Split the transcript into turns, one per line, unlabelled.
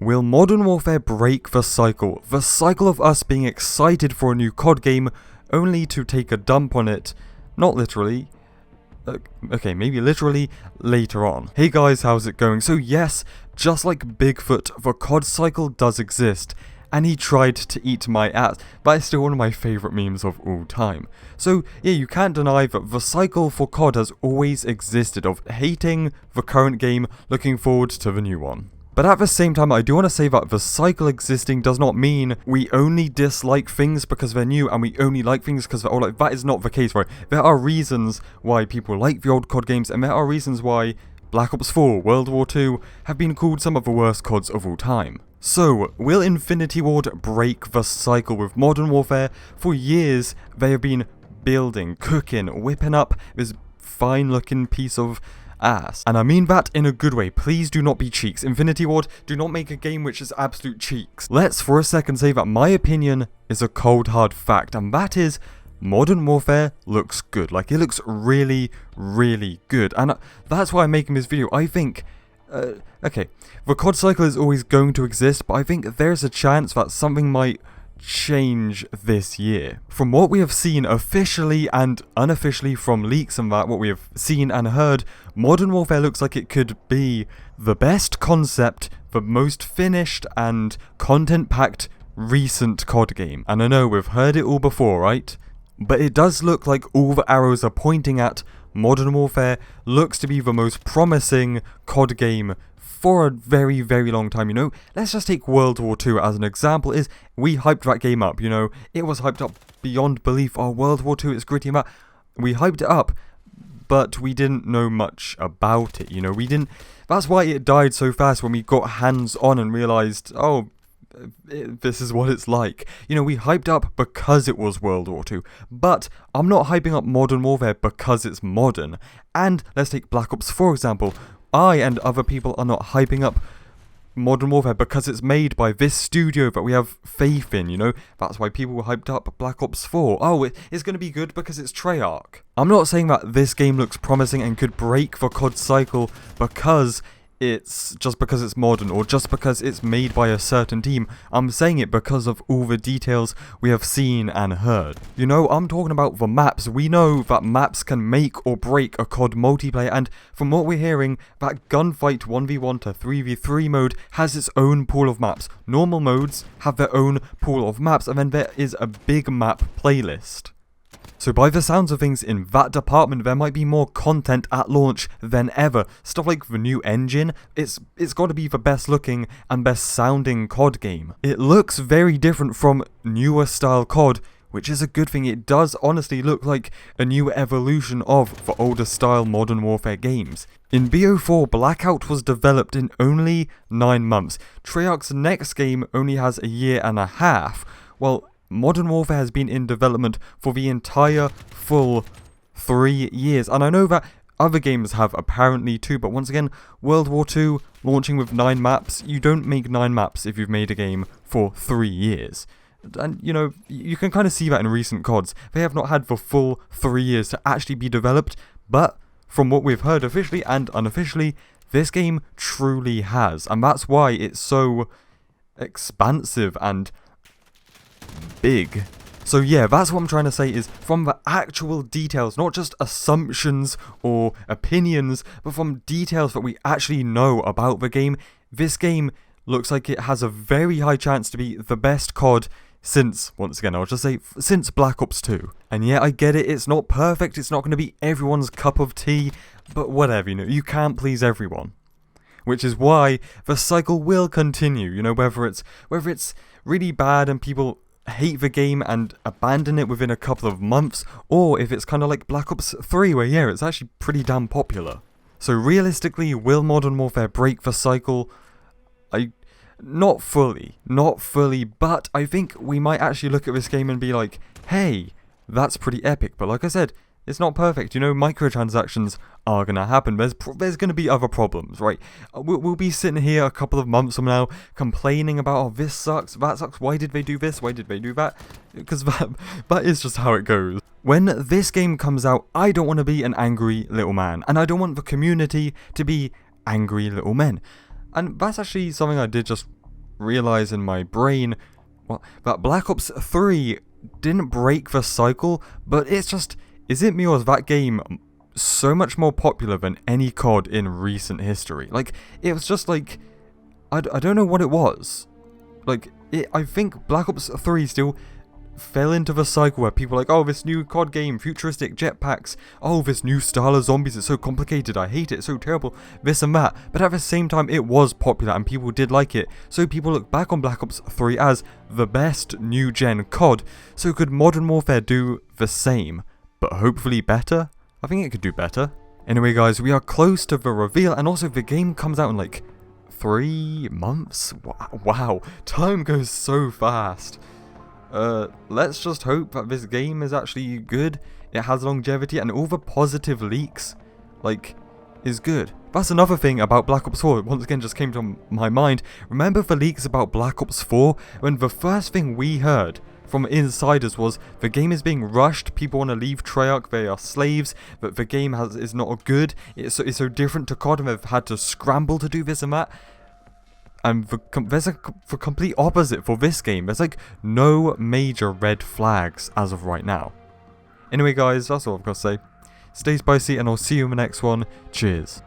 Will Modern Warfare break the cycle? The cycle of us being excited for a new COD game, only to take a dump on it, not literally, okay, maybe literally, later on. Hey guys, how's it going? So yes, just like Bigfoot, the COD cycle does exist, and he tried to eat my ass, but it's still one of my favourite memes of all time. So yeah, you can't deny that the cycle for COD has always existed, of hating the current game, looking forward to the new one. But at the same time, I do want to say that the cycle existing does not mean we only dislike things because they're new and we only like things because they're old. Like, that is not the case, right? There are reasons why people like the old COD games, and there are reasons why Black Ops 4, World War 2 have been called some of the worst CODs of all time. So, will Infinity Ward break the cycle with Modern Warfare? For years, they have been building, cooking, whipping up this fine looking piece of ass. And I mean that in a good way. Please do not be cheeks. Infinity Ward, do not make a game which is absolute cheeks. Let's for a second say that my opinion is a cold hard fact, and that is Modern Warfare looks good. Like, it looks really, really good. And that's why I'm making this video. I think, okay, the COD cycle is always going to exist, but I think there's a chance that something might change this year. From what we have seen officially and unofficially from leaks and that, what we have seen and heard, Modern Warfare looks like it could be the best concept, the most finished and content-packed recent COD game. And I know we've heard it all before, right? But it does look like all the arrows are pointing at Modern Warfare looks to be the most promising COD game for a very, very long time, you know. Let's just take World War 2 as an example. We hyped that game up, you know. It was hyped up beyond belief. Oh, World War 2, it's gritty and that. We hyped it up, but we didn't know much about it, you know. That's why it died so fast when we got hands on and realized, oh, this is what it's like. You know, we hyped up because it was World War 2, but I'm not hyping up Modern Warfare because it's modern. And let's take Black Ops 4 for example. I and other people are not hyping up Modern Warfare because it's made by this studio that we have faith in, you know. That's why people hyped up Black Ops 4. Oh, it's going to be good because it's Treyarch. I'm not saying that this game looks promising and could break the COD cycle because it's modern or just because it's made by a certain team. I'm saying it because of all the details we have seen and heard. You know, I'm talking about the maps. We know that maps can make or break a COD multiplayer, and from what we're hearing, that gunfight 1v1 to 3v3 mode has its own pool of maps. Normal modes have their own pool of maps, and then there is a big map playlist. So by the sounds of things in that department, there might be more content at launch than ever. Stuff like the new engine, it's got to be the best looking and best sounding COD game. It looks very different from newer style COD, which is a good thing. It does honestly look like a new evolution of the older style Modern Warfare games. In BO4, Blackout was developed in only 9 months. Treyarch's next game only has a year and a half. Well, Modern Warfare has been in development for the entire full 3 years, and I know that other games have apparently too, but once again, World War 2 launching with 9 maps, you don't make 9 maps if you've made a game for 3 years. And you know, you can kind of see that in recent CODs. They have not had the full 3 years to actually be developed, but from what we've heard officially and unofficially, this game truly has, and that's why it's so expansive and big. So yeah, that's what I'm trying to say, is from the actual details, not just assumptions or opinions, but from details that we actually know about the game, this game looks like it has a very high chance to be the best COD since, once again, I'll just say, since Black Ops 2. And yeah, I get it, it's not perfect, it's not going to be everyone's cup of tea, but whatever, you know, you can't please everyone. Which is why the cycle will continue, you know, whether it's really bad and people hate the game and abandon it within a couple of months, or if it's kind of like Black Ops 3 where yeah, it's actually pretty damn popular. So realistically, will Modern Warfare break the cycle? Not fully, but I think we might actually look at this game and be like, hey, that's pretty epic. But like I said, it's not perfect, you know, microtransactions are going to happen, there's going to be other problems, right? We'll be sitting here a couple of months from now complaining about, oh, this sucks, that sucks, why did they do this, why did they do that? Because that is just how it goes. When this game comes out, I don't want to be an angry little man, and I don't want the community to be angry little men. And that's actually something I did just realise in my brain that Black Ops 3 didn't break the cycle, but it's just, is it me or is that game so much more popular than any COD in recent history? Like, it was just like, I don't know what it was. Like, I think Black Ops 3 still fell into the cycle where people are like, oh, this new COD game, futuristic jetpacks, oh, this new style of zombies, it's so complicated, I hate it, it's so terrible, this and that. But at the same time, it was popular and people did like it, so people look back on Black Ops 3 as the best new gen COD. So could Modern Warfare do the same, but hopefully better? I think it could do better. Anyway guys, we are close to the reveal, and also the game comes out in like 3 months? Wow, time goes so fast. Let's just hope that this game is actually good, it has longevity, and all the positive leaks, like, is good. That's another thing about Black Ops 4, once again just came to my mind. Remember the leaks about Black Ops 4? When the first thing we heard from insiders was the game is being rushed, people want to leave Treyarch, they are slaves, that the game is not good, it's so different to COD and they've had to scramble to do this and that. And there's the complete opposite for this game. There's like no major red flags as of right now. Anyway guys, that's all I've got to say. Stay spicy and I'll see you in the next one. Cheers.